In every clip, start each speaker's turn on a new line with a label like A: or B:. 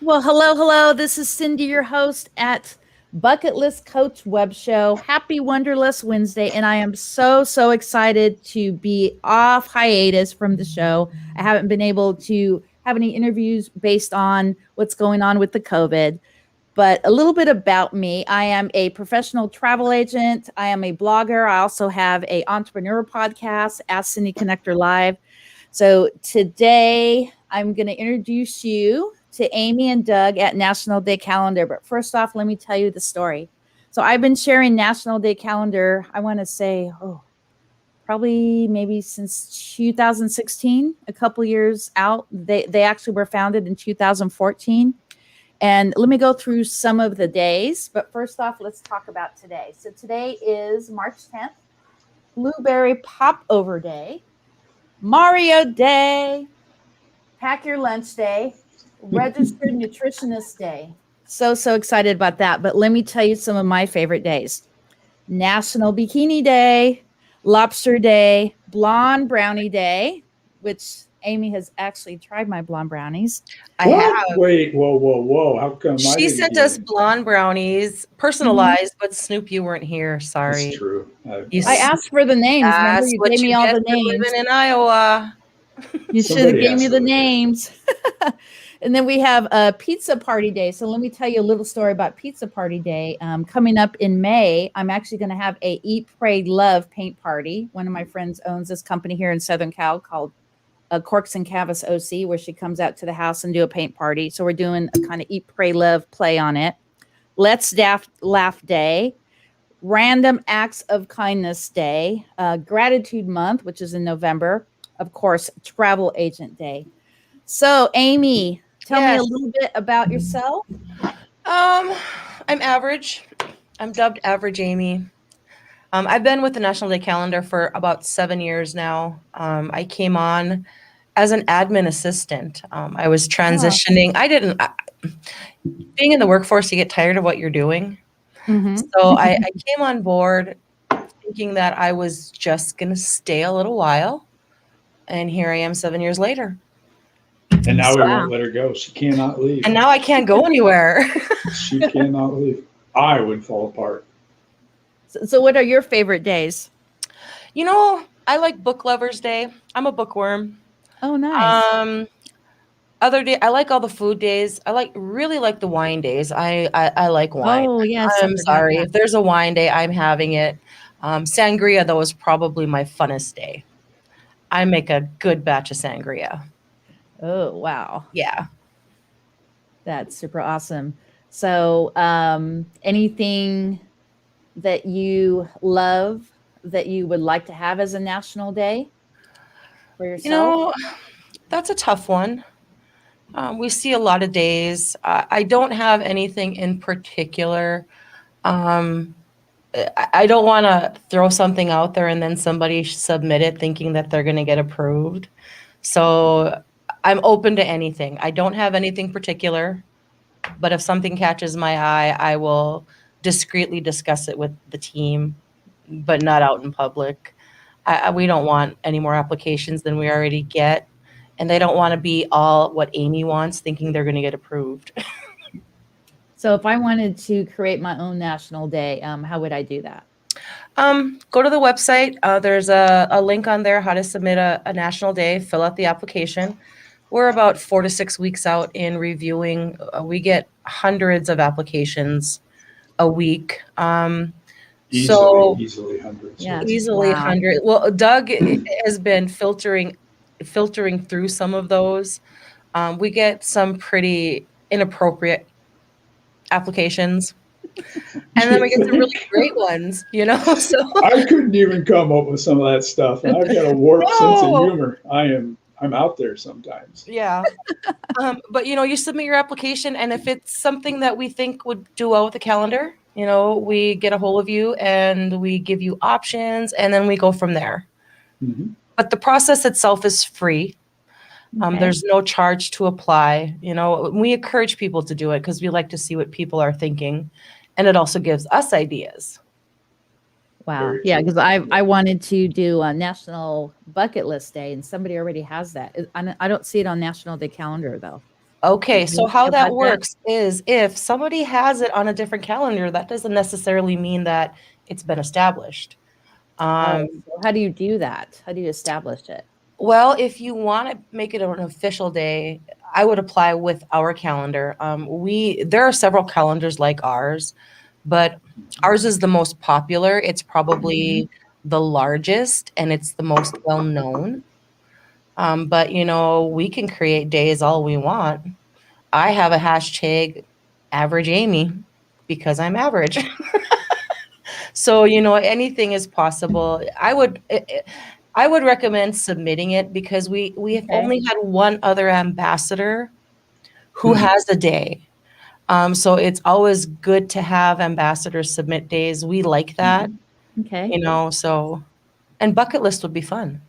A: Well, hello, hello. This is Cindy, your host at Bucket List Coach Web Show. Happy Wanderlust Wednesday, and I am so excited to be off hiatus from the show. I haven't been able to have any interviews based on what's going on with the COVID. But a little bit about me. I am a professional travel agent. I am a blogger. I also have a entrepreneur podcast, Ask Cindy Connector Live. So today I'm going to introduce you to Amy and Doug at National Day Calendar. But first off, let me tell you the story. So I've been sharing National Day Calendar, I want to say, probably maybe since 2016, a couple years out. They actually were founded in 2014. And let me go through some of the days. But first off, let's talk about today. So today is March 10th, Blueberry Popover Day, Mario Day, Pack Your Lunch Day, Registered Nutritionist Day. So excited about that. But let me tell you some of my favorite days. National Bikini Day, Lobster Day, Blonde Brownie Day, which Amy has actually tried my blonde brownies.
B: I
C: What?
B: have.
C: Wait, whoa. How come I
B: She
C: didn't
B: sent
C: get
B: us
C: it?
B: blonde brownies, personalized, but Snoop, you weren't here.
C: That's
B: Sorry.
C: true.
B: You
A: I asked for the names. Remember,
B: That's
A: you
B: what
A: gave me
B: you
A: all
B: get
A: the
B: for
A: names.
B: living in Iowa.
A: You should have
C: Somebody
A: gave
C: has
A: me
C: to
A: the
C: live there.
A: names. And then we have a pizza party day. So let me tell you a little story about pizza party day. Coming up in May, I'm actually going to have a Eat, Pray, Love paint party. One of my friends owns this company here in Southern Cal called Corks and Canvas OC, where she comes out to the house and do a paint party. So we're doing a kind of Eat, Pray, Love play on it. Let's Laugh Day, Random Acts of Kindness Day, Gratitude Month, which is in November, of course, Travel Agent Day. So, Amy, tell me a
B: Yes.
A: little bit about yourself.
B: I'm average. I'm dubbed Average Amy. I've been with the National Day Calendar for about 7 years now. I came on as an admin assistant. I was transitioning. Being in the workforce, you get tired of what you're doing.
A: Mm-hmm.
B: So I came on board thinking that I was just going to stay a little while. And here I am 7 years later.
C: And now we
A: Wow.
C: won't let her go. She cannot leave.
B: And now I can't go anywhere.
C: She cannot leave. I would fall apart.
A: So, what are your favorite days?
B: I like Book Lovers Day. I'm a bookworm.
A: Oh, nice.
B: Other day, I like all the food days. Really like the wine days. I like wine.
A: Oh, yes, I
B: I'm
A: forgot
B: sorry
A: that.
B: if there's a wine day, I'm having it. Sangria though is probably my funnest day. I make a good batch of sangria.
A: Oh, wow.
B: Yeah.
A: That's super awesome. So, anything that you love that you would like to have as a national day for
B: You
A: yourself?
B: know, that's a tough one. We see a lot of days. I don't have anything in particular. Um, I don't want to throw something out there and then somebody submit it thinking that they're going to get approved. So I'm open to anything. I don't have anything particular, but if something catches my eye, I will discreetly discuss it with the team, but not out in public. We don't want any more applications than we already get. And they don't want to be all what Amy wants, thinking they're going to get approved.
A: So, if I wanted to create my own national day, how would I do that?
B: Go to the website. There's a link on there how to submit a national day, fill out the application. We're about 4 to 6 weeks out in reviewing. We get hundreds of applications a week. So
C: Easily hundreds.
A: Yeah.
B: easily
A: Wow.
B: 100. Well, Doug has been filtering through some of those. We get some pretty inappropriate applications, and then we get some really great ones. So
C: I couldn't even come up with some of that stuff, and I've got a warped sense of
B: no.
C: humor. I'm out there sometimes.
B: Yeah. But you submit your application, and if it's something that we think would do well with the calendar, we get a hold of you and we give you options, and then we go from there.
C: Mhm.
B: But the process itself is free.
A: Okay.
B: There's no charge to apply. We encourage people to do it because we like to see what people are thinking, and it also gives us ideas.
A: Wow.
C: Very
A: Yeah,
C: true.
A: because I wanted to do a National Bucket List Day, and somebody already has that. I don't see it on National Day Calendar though.
B: Okay, so how
A: About
B: that works is if somebody has it on a different calendar, that doesn't necessarily mean that it's been established.
A: So how do you do that? How do you establish it?
B: Well, if you want to make it an official day, I would apply with our calendar. There are several calendars like ours, but ours is the most popular. It's probably the largest and it's the most well known. But we can create days all we want. I have a hashtag average Amy because I'm average. So, anything is possible. I would recommend submitting it because we have
A: Okay.
B: only had one other ambassador who has a day. So it's always good to have ambassadors submit days. We like that,
A: Okay.
B: so and bucket list would be fun.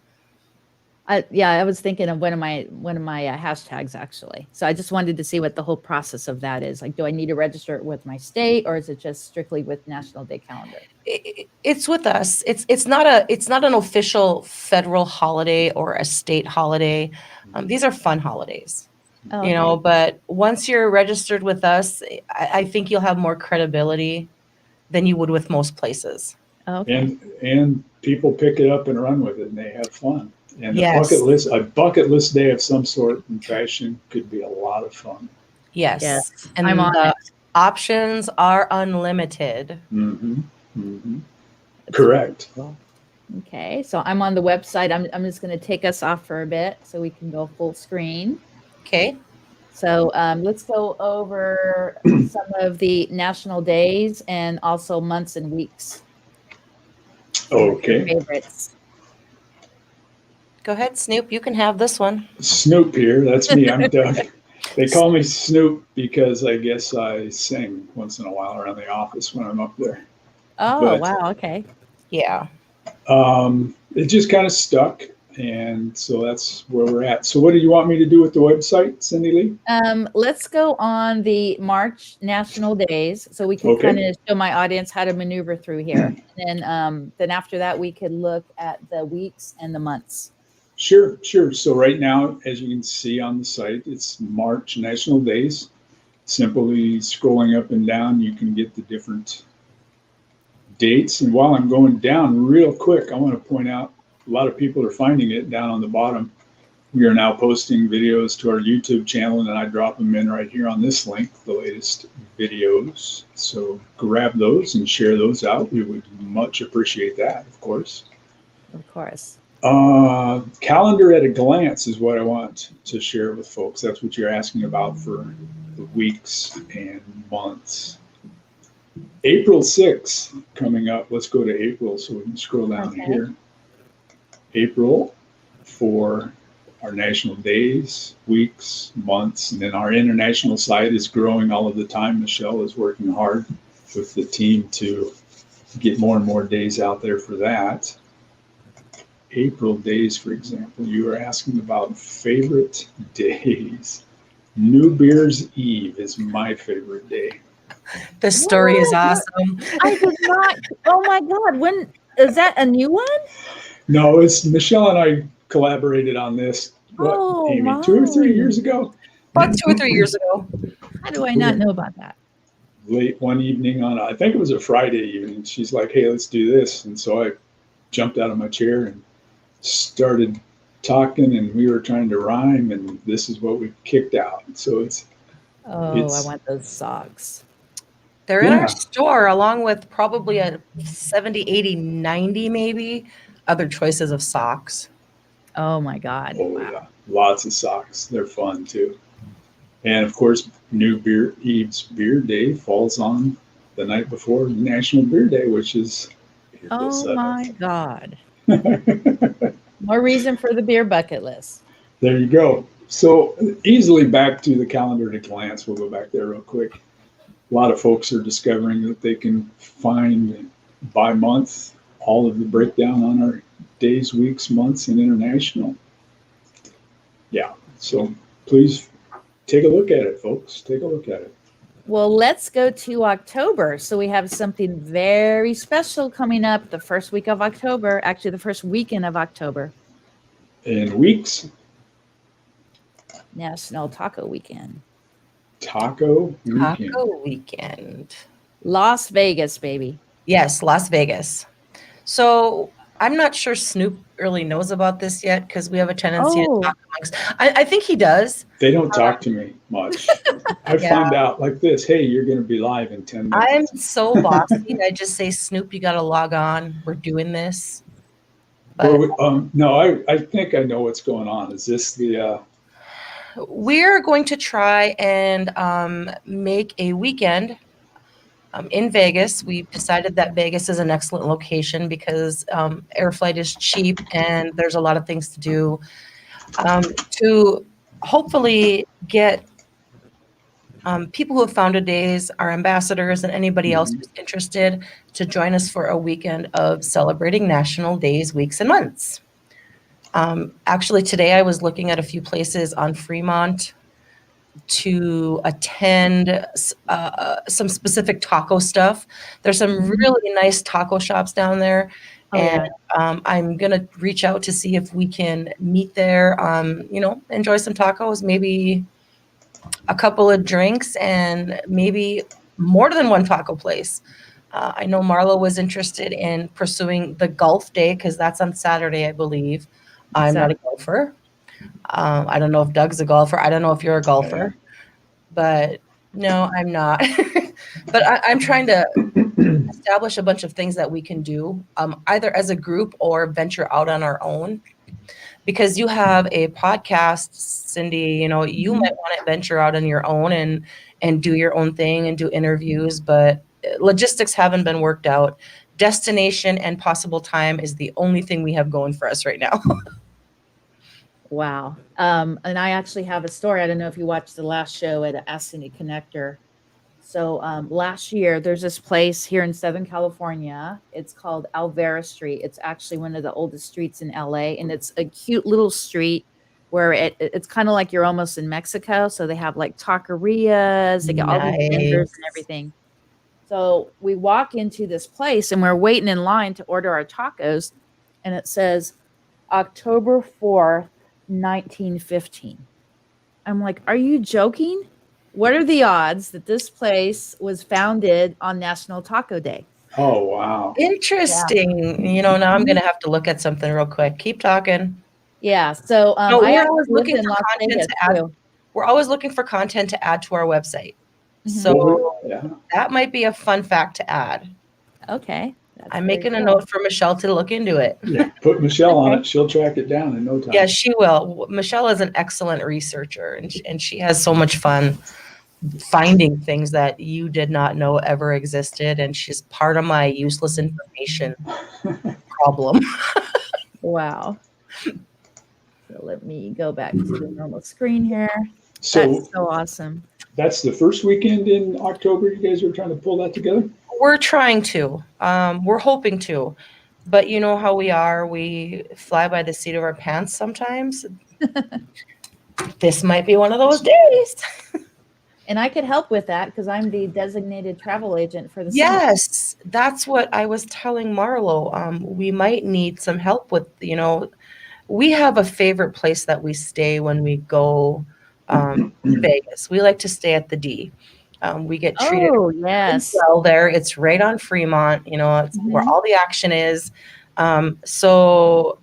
A: I was thinking of one of my hashtags actually. So I just wanted to see what the whole process of that is. Like, do I need to register it with my state, or is it just strictly with National Day Calendar?
B: It's with us. It's not an official federal holiday or a state holiday. These are fun holidays,
A: Oh, okay.
B: But once you're registered with us, I think you'll have more credibility than you would with most places.
A: Oh, okay.
C: And people pick it up and run with it, and they have fun. And
B: Yes.
C: a bucket list day of some sort and fashion could be a lot of fun.
B: Yes.
A: Yes,
B: And
A: I'm on
B: the
A: it.
B: options are unlimited.
C: Mm-hmm. Mm-hmm. Correct.
A: Okay, so I'm on the website. I'm just going to take us off for a bit so we can go full screen.
B: Okay.
A: So let's go over some of the national days and also months and weeks.
C: Okay.
A: Favorites.
B: Go ahead, Snoop. You can have this one.
C: Snoop here. That's me. I'm Doug. They call me Snoop because I guess I sing once in a while around the office when I'm up there.
A: Oh,
C: But-
A: wow. Okay.
B: Yeah.
C: It just kind of stuck. And so that's where we're at. So what do you want me to do with the website, Cindy Lee?
A: Let's go on the March national days so we can
C: Okay.
A: kind of show my audience how to maneuver through here. And then after that, we could look at the weeks and the months.
C: Sure. So right now, as you can see on the site, it's March National Days. Simply scrolling up and down, you can get the different dates. And while I'm going down real quick, I want to point out a lot of people are finding it down on the bottom. We are now posting videos to our YouTube channel, and I drop them in right here on this link, the latest videos. So grab those and share those out. We would much appreciate that, of course.
A: Of course.
C: Calendar at a glance is what I want to share with folks. That's what you're asking about for the weeks and months. April 6th coming up. Let's go to April so we can scroll down
A: Okay.
C: here. April for our national days, weeks, months, and then our international site is growing all of the time. Michelle is working hard with the team to get more and more days out there for that. April days, for example, you were asking about favorite days. New Beer's Eve is my favorite day.
B: The story is
A: What?
B: awesome.
A: I did not. Oh my God. When is that a new one?
C: No, it's Michelle and I collaborated on this, Amy,
A: my.
C: 2 or 3 years ago?
B: About 2 or 3 years ago.
A: How do I not know about that?
C: Late one evening on, I think it was a Friday evening, she's like, hey, let's do this. And so I jumped out of my chair and started talking, and we were trying to rhyme, and this is what we kicked out. So
A: Oh,
C: It's-
A: I want those socks.
B: They're in
C: Yeah.
B: our store along with probably a 70, 80, 90 maybe other choices of socks.
A: Oh my God.
C: Oh,
A: Wow.
C: yeah. Lots of socks. They're fun too. And of course, New Beer Eve's Beer Day falls on the night before National Beer Day, which is April
A: Oh my
C: 7th.
A: God. More reason for the beer bucket list.
C: There you go. So easily back to the calendar at a glance. We'll go back there real quick. A lot of folks are discovering that they can find by month all of the breakdown on our days, weeks, months, and international. Yeah. So please take a look at it, folks. Take a look at it.
A: Well, let's go to October. So we have something very special coming up the first week of October, actually the first weekend of October.
C: In weeks,
A: National Taco Weekend.
C: Taco weekend.
B: Taco weekend.
A: Las Vegas, baby.
B: Yes, Las Vegas. So I'm not sure Snoop really knows about this yet because we have a tendency to talk amongst. I think he does.
C: They don't talk to me much. I find out like this, hey, you're going to be live in 10 minutes.
B: I'm so bossy. I just say, Snoop, you got to log on. We're doing this. But
C: no, I think I know what's going on. Is this the...
B: We're going to try and make a weekend in Vegas. We decided that Vegas is an excellent location because air flight is cheap and there's a lot of things to do to hopefully get people who have founded days, our ambassadors, and anybody else who's interested to join us for a weekend of celebrating national days, weeks, and months. Actually, today I was looking at a few places on Fremont to attend some specific taco stuff. There's some really nice taco shops down there. I'm going to reach out to see if we can meet there, enjoy some tacos, maybe a couple of drinks, and maybe more than one taco place. I know Marlo was interested in pursuing the golf day because that's on Saturday, I believe. I'm not a golfer. I don't know if Doug's a golfer. I don't know if you're a golfer. But no, I'm not. But I'm trying to establish a bunch of things that we can do, either as a group or venture out on our own. Because you have a podcast, Cindy, you might want to venture out on your own and do your own thing and do interviews, but logistics haven't been worked out. Destination and possible time is the only thing we have going for us right now.
A: Wow. And I actually have a story. I don't know if you watched the last show at Ask Cindy Connector. So last year, there's this place here in Southern California. It's called Alvera Street. It's actually one of the oldest streets in LA. And it's a cute little street where it's kind of like you're almost in Mexico. So they have like taquerias. They got all these vendors and everything. So we walk into this place and we're waiting in line to order our tacos. And it says October 4th, 1915. I'm like, are you joking? What are the odds that this place was founded on National Taco Day?
C: Oh, wow.
B: Interesting. Now I'm going to have to look at something real quick. Keep talking.
A: Yeah. So
B: we're always looking for content to add. We're always looking for content to add to our website. So that might be a fun fact to add.
A: Okay.
B: I'm making a note for Michelle to look into it.
C: Yeah, put Michelle on it. She'll track it down in no time.
B: Yeah, she will. Michelle is an excellent researcher, and she has so much fun finding things that you did not know ever existed. And she's part of my useless information problem.
A: Wow. So let me go back to the normal screen here.
C: So
A: that's so awesome.
C: That's the first weekend in October. You guys are trying to pull that together?
B: We're trying to. We're hoping to. But you know how we are. We fly by the seat of our pants sometimes. This might be one of those days.
A: And I could help with that because I'm the designated travel agent for the
B: Yes, summer. That's what I was telling Marlo. We might need some help with, we have a favorite place that we stay when we go to Vegas. We like to stay at the D. We get treated well there. It's right on Fremont, it's where all the action is. So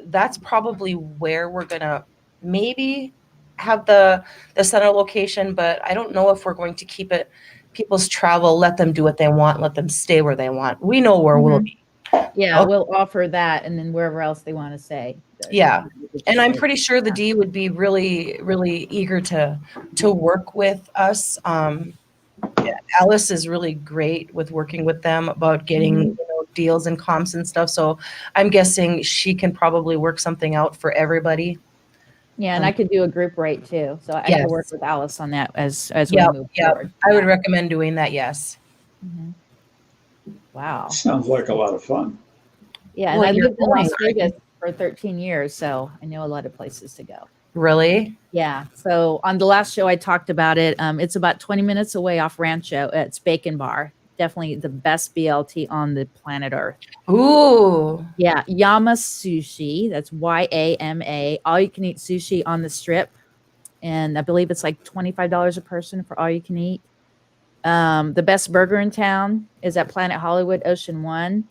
B: that's probably where we're going to maybe have the center location, but I don't know if we're going to keep it people's travel, let them do what they want, let them stay where they want. We know where we'll be.
A: Yeah, we'll offer that and then wherever else they want to stay.
B: Yeah. And I'm pretty sure the D would be really, really eager to work with us. Alice is really great with working with them about getting deals and comps and stuff. So I'm guessing she can probably work something out for everybody.
A: Yeah, and I could do a group rate too. So I could work with Alice on that as we move forward.
B: I would recommend doing that, yes.
A: Wow.
C: Sounds like a lot of fun.
A: Yeah, and I lived in Las Vegas for 13 years, so I know a lot of places to go.
B: Really?
A: Yeah. So on the last show, I talked about it. It's about 20 minutes away off Rancho. It's Bacon Bar. Definitely the best BLT on the planet Earth.
B: Ooh.
A: Yeah. Yama Sushi. That's YAMA. All you can eat sushi on the strip. and I believe it's like $25 a person for all you can eat. The best burger in town is at Planet Hollywood Ocean One.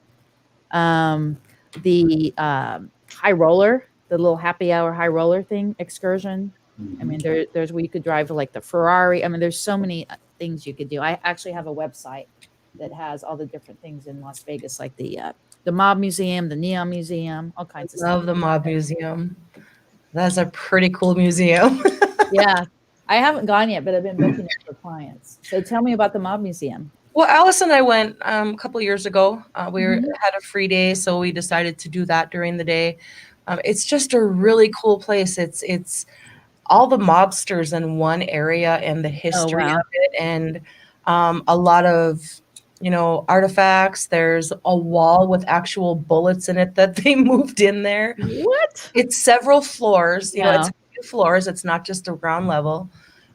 A: The high roller, the little happy hour high roller thing excursion. I mean, there's where you could drive like the Ferrari. I mean, there's so many things you could do. I actually have a website that has all the different things in Las Vegas, like the Mob Museum, the Neon Museum, all kinds of stuff.
B: Love the Mob Museum. That's a pretty cool museum.
A: Yeah, I haven't gone yet, but I've been booking it for clients. So tell me about the Mob Museum.
B: Well, Alice and I went a couple years ago. Had a free day, so we decided to do that during the day. It's just a really cool place. It's all the mobsters in one area and the history
A: wow.
B: of it, and a lot of artifacts. There's a wall with actual bullets in it that they moved in there.
A: What?
B: It's several floors.
A: Wow.
B: It's a few floors. It's not just a ground level.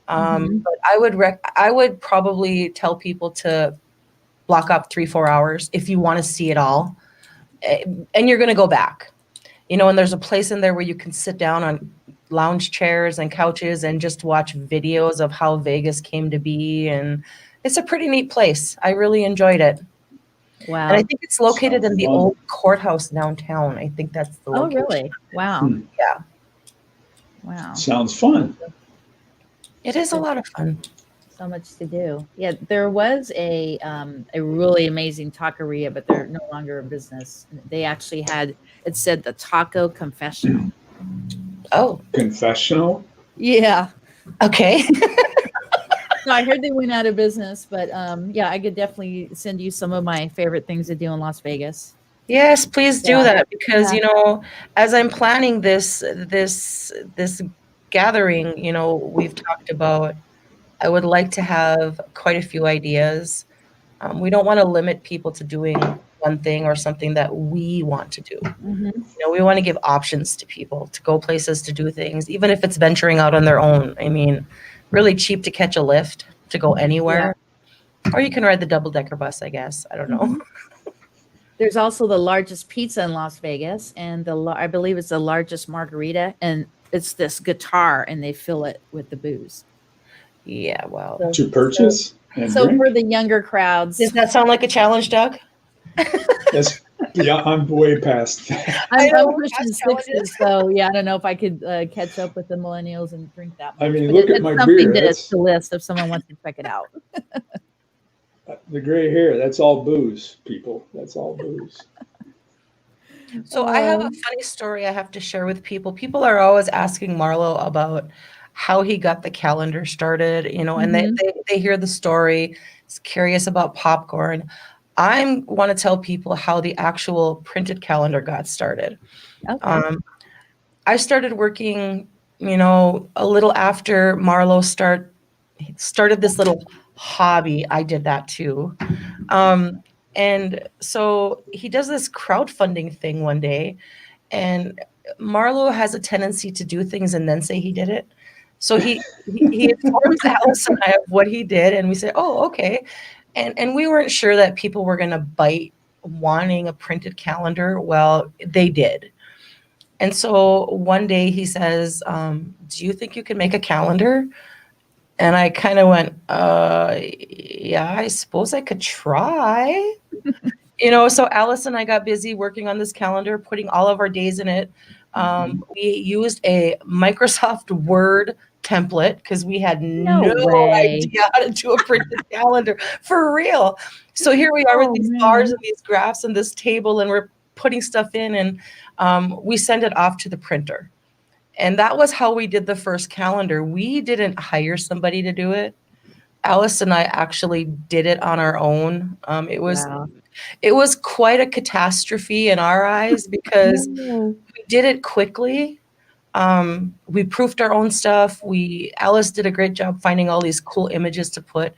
B: But I would probably tell people to block up 3-4 hours if you want to see it all, and you're going to go back. And there's a place in there where you can sit down on lounge chairs and couches and just watch videos of how Vegas came to be, and it's a pretty neat place. I really enjoyed it.
A: Wow.
B: And I think it's located in the
C: fun.
B: old courthouse downtown. I think that's the location.
A: Oh, really? Wow.
B: Yeah.
A: Wow.
C: Sounds fun.
B: It is a lot of fun.
A: So much to do. Yeah, there was a really amazing taqueria, but they're no longer in business. They actually had, it said the Taco Confessional.
B: Oh,
C: Confessional.
A: Yeah.
B: okay.
A: No, I heard they went out of business, but yeah, I could definitely send you some of my favorite things to do in Las Vegas.
B: Yes, please do
A: Yeah.
B: that, because
A: Yeah.
B: as I'm planning this gathering, we've talked about, I would like to have quite a few ideas. We don't want to limit people to doing one thing or something that we want to do.
A: Mm-hmm.
B: We want to give options to people to go places, to do things, even if it's venturing out on their own. I mean, really cheap to catch a lift to go anywhere. Or you can ride the double-decker bus, I guess. I don't know.
A: There's also the largest pizza in Las Vegas, and I believe it's the largest margarita, and it's this guitar, and they fill it with the booze.
B: Yeah, well.
C: To purchase and
A: So
C: drink?
A: for the younger crowds,
B: Does that sound like a challenge, Doug?
C: That's, yeah, I'm way past that.
A: I'm
B: know,
A: pushing
B: that's
A: 60, so yeah, I don't know if I could catch up with the millennials and drink that much.
C: I mean,
A: But
C: look at
A: it's
C: my
A: something
C: beer.
A: to list if someone wants to check it out.
C: The gray hair, that's all booze, people. That's all booze.
B: So I have a funny story I have to share with people. People are always asking Marlo about how he got the calendar started, and they hear the story, is curious about popcorn. I want to tell people how the actual printed calendar got started.
A: Okay.
B: I started working, a little after Marlo started this little hobby. I did that too. And so he does this crowdfunding thing one day, and Marlo has a tendency to do things and then say he did it. So he informs Alice and I of what he did, and we say, oh, okay. And we weren't sure that people were going to bite wanting a printed calendar. Well, they did. And so one day he says, do you think you can make a calendar? And I kind of went, yeah, I suppose I could try. So Alice and I got busy working on this calendar, putting all of our days in it. We used a Microsoft Word template because we had no idea how to do a printed calendar for real. So here we are with these bars and these graphs and this table, and we're putting stuff in, and we send it off to the printer. And that was how we did the first calendar. We didn't hire somebody to do it. Alice and I actually did it on our own. It was quite a catastrophe in our eyes because we did it quickly. We proofed our own stuff. Alice did a great job finding all these cool images to put.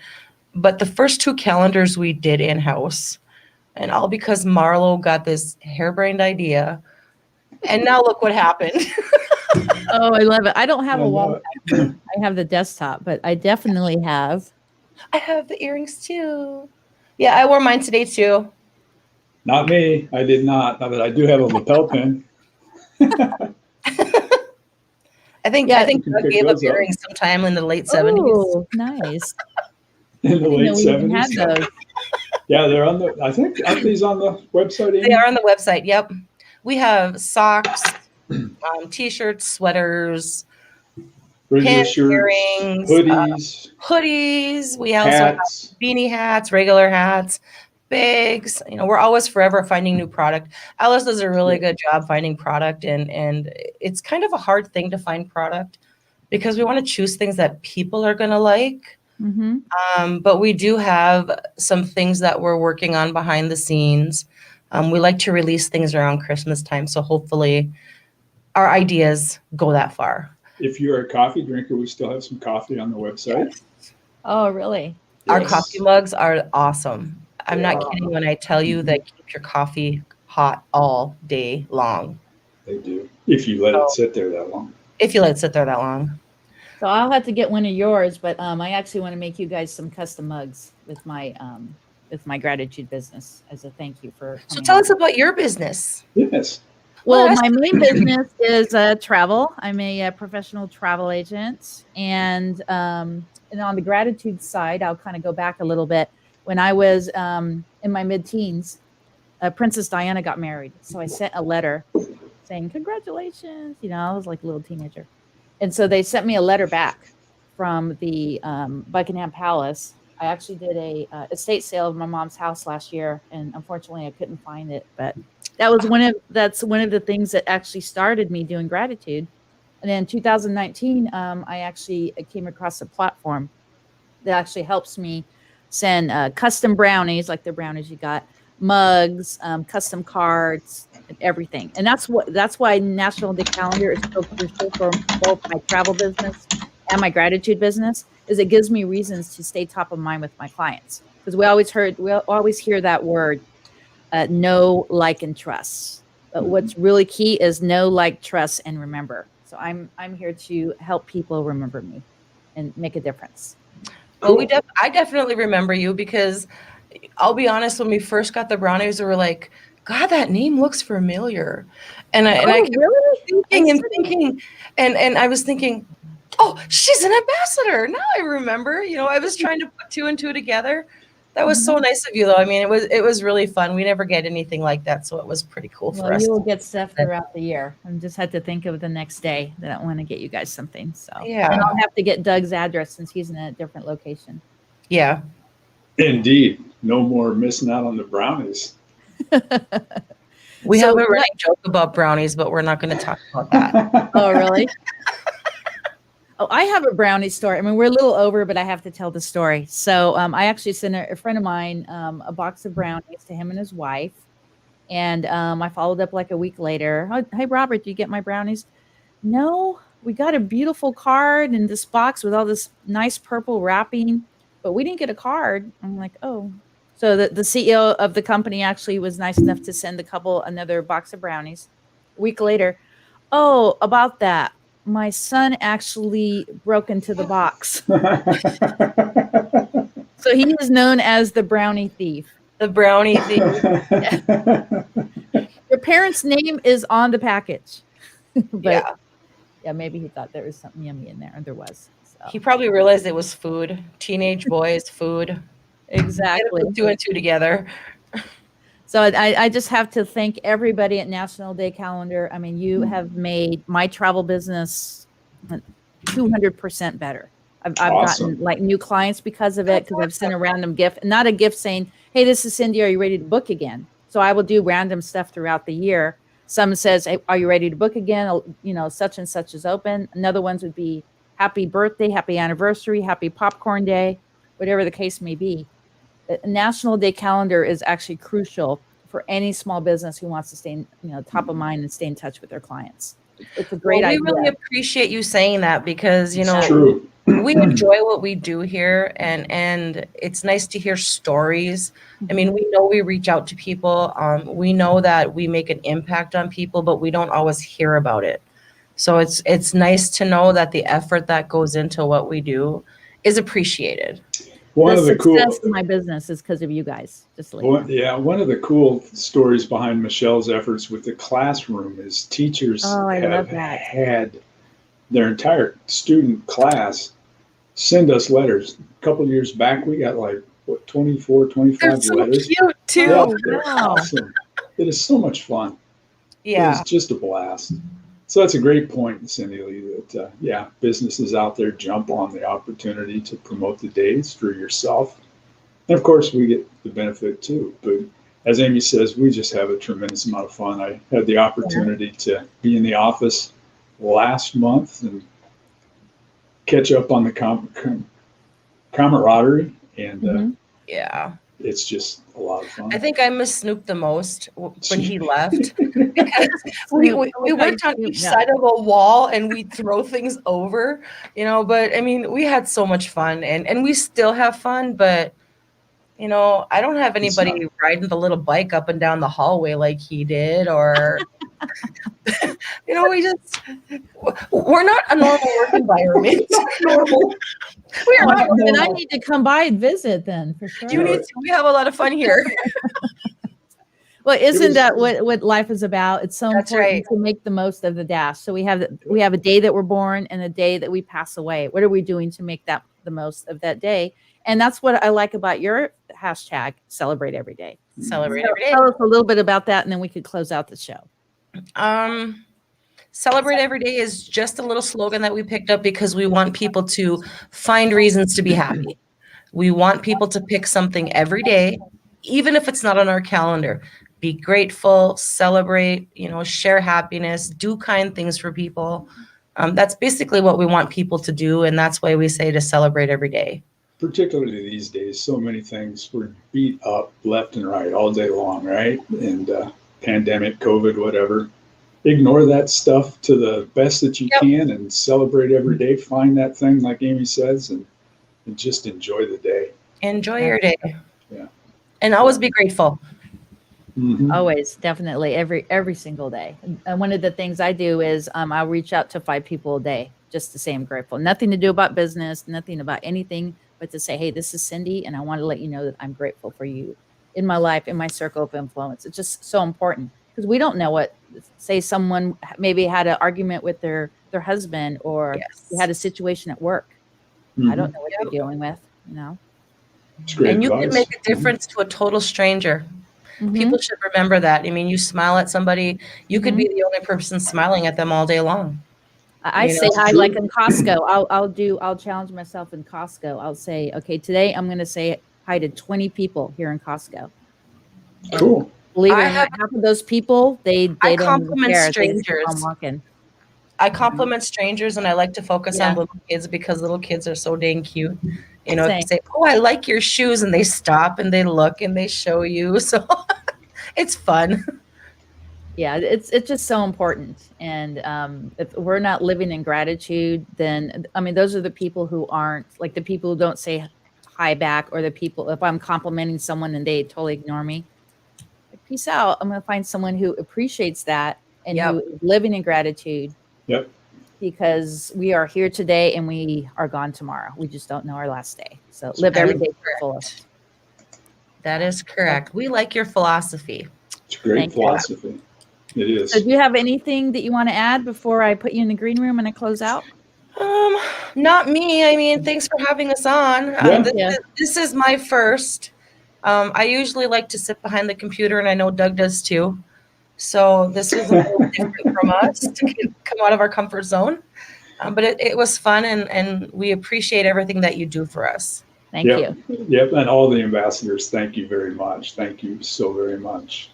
B: But the first 2 calendars we did in-house, and all because Marlo got this harebrained idea. And now look what happened.
A: Oh, I love it. I don't have a wall. I have the desktop, but I definitely have.
B: I have the earrings too. Yeah, I wore mine today too.
C: Not me. I did not. But I do have a lapel pin.
A: Yeah.
B: I think
C: You can
B: Doug
C: pick
B: gave up
C: those up.
B: earrings sometime in the late 70s.
A: Oh, nice.
C: In the
A: I didn't know
C: late
A: we even had
C: 70s.
A: those.
C: Yeah, they're on the, I think, aren't these on the website?
B: They
C: Amy?
B: are on the website. Yep. We have socks, t-shirts, sweaters,
C: Regular
B: pins,
C: shirts,
B: earrings,
C: hoodies,
B: hoodies. We also have
C: hats.
B: beanie hats, regular hats, bags. You know, we're always forever finding new product. Alice does a really good job finding product, and it's kind of a hard thing to find product because we want to choose things that people are going to like.
A: Mm-hmm.
B: But we do have some things that we're working on behind the scenes. We like to release things around Christmas time, so hopefully our ideas go that far.
C: If you're a coffee drinker, we still have some coffee on the website.
A: Oh, really?
B: Our
C: Yes.
B: coffee mugs are awesome. I'm
C: They
B: not
C: are.
B: kidding when I tell you that keep your coffee hot all day long.
C: They do. If you let it sit there that long.
B: If you let it sit there that long.
A: So I'll have to get one of yours, but I actually want to make you guys some custom mugs with my gratitude business as a thank you for
B: So
A: coming
B: tell
A: on.
B: us about your business.
C: Yes.
A: Well,
B: Well,
A: my main business is travel. I'm a professional travel agent, and on the gratitude side, I'll kind of go back a little bit. When I was in my mid-teens, Princess Diana got married, so I sent a letter saying congratulations. You know, I was like a little teenager, and so they sent me a letter back from the Buckingham Palace. I actually did a estate sale of my mom's house last year, and unfortunately, I couldn't find it. But that's one of the things that actually started me doing gratitude. And then in 2019, I actually came across a platform that actually helps me send custom brownies, like the brownies you got, mugs, custom cards, and everything. And that's why National Day Calendar is so crucial for both my travel business and my gratitude business, is it gives me reasons to stay top of mind with my clients. Because we always hear that word, know, like, and trust. But what's really key is know, like, trust, and remember. So I'm here to help people remember me and make a difference.
B: Well, I definitely remember you because I'll be honest, when we first got the brownies, we were like, God, that name looks familiar. And I kept
A: really?
B: thinking, and I was thinking, oh, she's an ambassador. Now I remember. You know, I was trying to put two and two together. That was so nice of you, though. I mean, it was really fun. We never get anything like that, so it was pretty cool for us.
A: You will get stuff throughout the year. I just had to think of the next day that I want to get you guys something. So
B: Yeah.
A: And I'll have to get Doug's address since he's in a different location.
B: Yeah.
C: Indeed. No more missing out on the brownies.
B: We have a running joke about brownies, but we're not going to talk about that.
A: Oh, really? Oh, I have a brownie story. I mean, we're a little over, but I have to tell the story. So I actually sent a friend of mine a box of brownies to him and his wife. And I followed up like a week later. Hey, Robert, did you get my brownies? No, we got a beautiful card in this box with all this nice purple wrapping, but we didn't get a card. I'm like, oh. So the CEO of the company actually was nice enough to send another box of brownies. A week later, oh, about that. My son actually broke into the box. So he is known as the brownie thief.
B: The brownie thief.
A: Your parents' name is on the package. But
B: yeah,
A: maybe he thought there was something yummy in there, and there was. So.
B: He probably realized it was food. Teenage boys, food.
A: Exactly.
B: Two and two together.
A: So I just have to thank everybody at National Day Calendar. I mean, you have made my travel business 200% better. I've gotten like new clients because of it, because I've sent a random gift, not a gift saying, hey, this is Cindy, are you ready to book again? So I will do random stuff throughout the year. Some says, hey, are you ready to book again? You know, such and such is open. Another ones would be happy birthday, happy anniversary, happy popcorn day, whatever the case may be. National Day Calendar is actually crucial for any small business who wants to stay, top of mind and stay in touch with their clients. It's a great idea.
B: We really appreciate you saying that because,
C: true.
B: We enjoy what we do here, and it's nice to hear stories. I mean, we know we reach out to people. We know that we make an impact on people, but we don't always hear about it. So it's nice to know that the effort that goes into what we do is appreciated.
C: One of the
A: success of my business is because of you guys.
C: One of the cool stories behind Michelle's efforts with the classroom is teachers have had their entire student class send us letters. A couple of years back, we got like, what, 24, 25
B: They're so
C: letters.
B: cute too.
C: Yeah,
A: Oh,
C: they're
A: wow.
C: awesome. It is so much fun.
B: Yeah.
C: It's just a blast. So that's a great point, Cindy Lee, that, businesses out there jump on the opportunity to promote the days for yourself. And of course, we get the benefit too. But as Amy says, we just have a tremendous amount of fun. I had the opportunity to be in the office last month and catch up on the camaraderie, and
B: Yeah.
C: it's just a lot of fun.
B: I think I miss Snoop the most when he left. Because we went on each side of a wall and we throw things over, but I mean, we had so much fun and we still have fun, but I don't have anybody riding the little bike up and down the hallway like he did, or, we're not a normal work environment. Normal. We are not
A: Then I
B: normal.
A: need to come by and visit then for sure.
B: You need to. We have a lot of fun here.
A: Well, isn't that what life is about? It's so
B: That's
A: important
B: right.
A: to make the most of the dash. So we have a day that we're born and a day that we pass away. What are we doing to make that the most of that day? And that's what I like about your hashtag, Celebrate Every Day.
B: Celebrate
A: So
B: every day.
A: tell us a little bit about that, and then we could close out the show.
B: Celebrate every day is just a little slogan that we picked up because we want people to find reasons to be happy. We want people to pick something every day, even if it's not on our calendar. Be grateful, celebrate, share happiness, do kind things for people. That's basically what we want people to do, and that's why we say to celebrate every day.
C: Particularly these days, so many things were beat up left and right all day long, right? And pandemic, COVID, whatever. Ignore that stuff to the best that you can and celebrate every day. Find that thing, like Amy says, and just enjoy the day.
B: Enjoy your day.
C: Yeah.
B: And always be grateful.
C: Mm-hmm.
A: Always, definitely, every single day. And one of the things I do is I'll reach out to 5 people a day just to say I'm grateful. Nothing to do about business, nothing about anything, but to say, hey, this is Cindy, and I want to let you know that I'm grateful for you in my life, in my circle of influence. It's just so important because we don't know what, say someone maybe had an argument with their husband, or they had a situation at work. I don't know what you're dealing with,
C: It's great
B: and you
C: advice.
B: can make a difference to a total stranger. People should remember that. I mean, you smile at somebody, you could be the only person smiling at them all day long.
A: I say hi, like in Costco. I'll challenge myself in Costco. I'll say, okay, today I'm going to say hi to 20 people here in Costco.
C: Cool.
A: Believe it or not, half of those people, they
B: I
A: don't
B: compliment
A: care. They just keep
B: strangers.
A: on walking.
B: I compliment strangers, and I like to focus on little kids because little kids are so dang cute. If you say, oh, I like your shoes, and they stop and they look and they show you. So it's fun.
A: Yeah, it's just so important. And if we're not living in gratitude, then, I mean, those are the people who aren't, like the people who don't say hi back, or the people, if I'm complimenting someone and they totally ignore me, like, peace out. I'm going to find someone who appreciates that and who is living in gratitude.
C: Yep.
A: Because we are here today and we are gone tomorrow. We just don't know our last day. So live every day to the fullest.
B: That is correct. We like your philosophy.
C: It's a great philosophy. It is.
A: So do you have anything that you want to add before I put you in the green room and I close out?
B: Not me. I mean, thanks for having us on. This is my first. I usually like to sit behind the computer, and I know Doug does too. So this was a little different from us to come out of our comfort zone. But it was fun, and we appreciate everything that you do for us.
A: Thank you.
C: Yep. And all the ambassadors, thank you very much. Thank you so very much.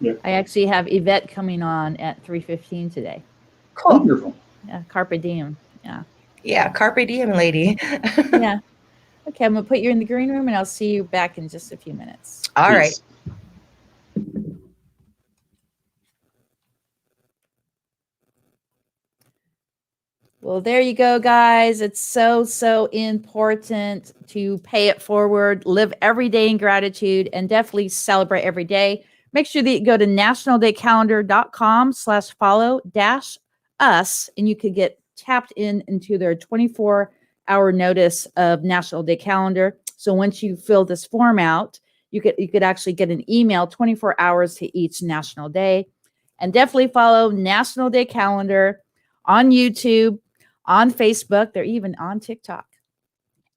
C: Yep.
A: I actually have Yvette coming on at 3:15 today.
B: Cool.
C: Wonderful.
A: Yeah, carpe diem. Yeah.
B: Yeah, carpe diem, lady.
A: Yeah. Okay, I'm going to put you in the green room, and I'll see you back in just a few minutes.
B: All right.
A: Well, there you go, guys. It's so important to pay it forward, live every day in gratitude, and definitely celebrate every day. Make sure that you go to nationaldaycalendar.com/follow-us, and you could get tapped into their 24-hour notice of National Day Calendar. So once you fill this form out, you could actually get an email 24 hours to each National Day. And definitely follow National Day Calendar on YouTube, on Facebook. They're even on TikTok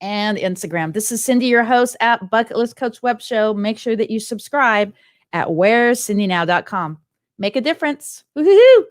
A: and Instagram. This is Cindy, your host at Bucket List Coach Web Show. Make sure that you subscribe at where'scindynow.com. Make a difference. Woo-hoo-hoo.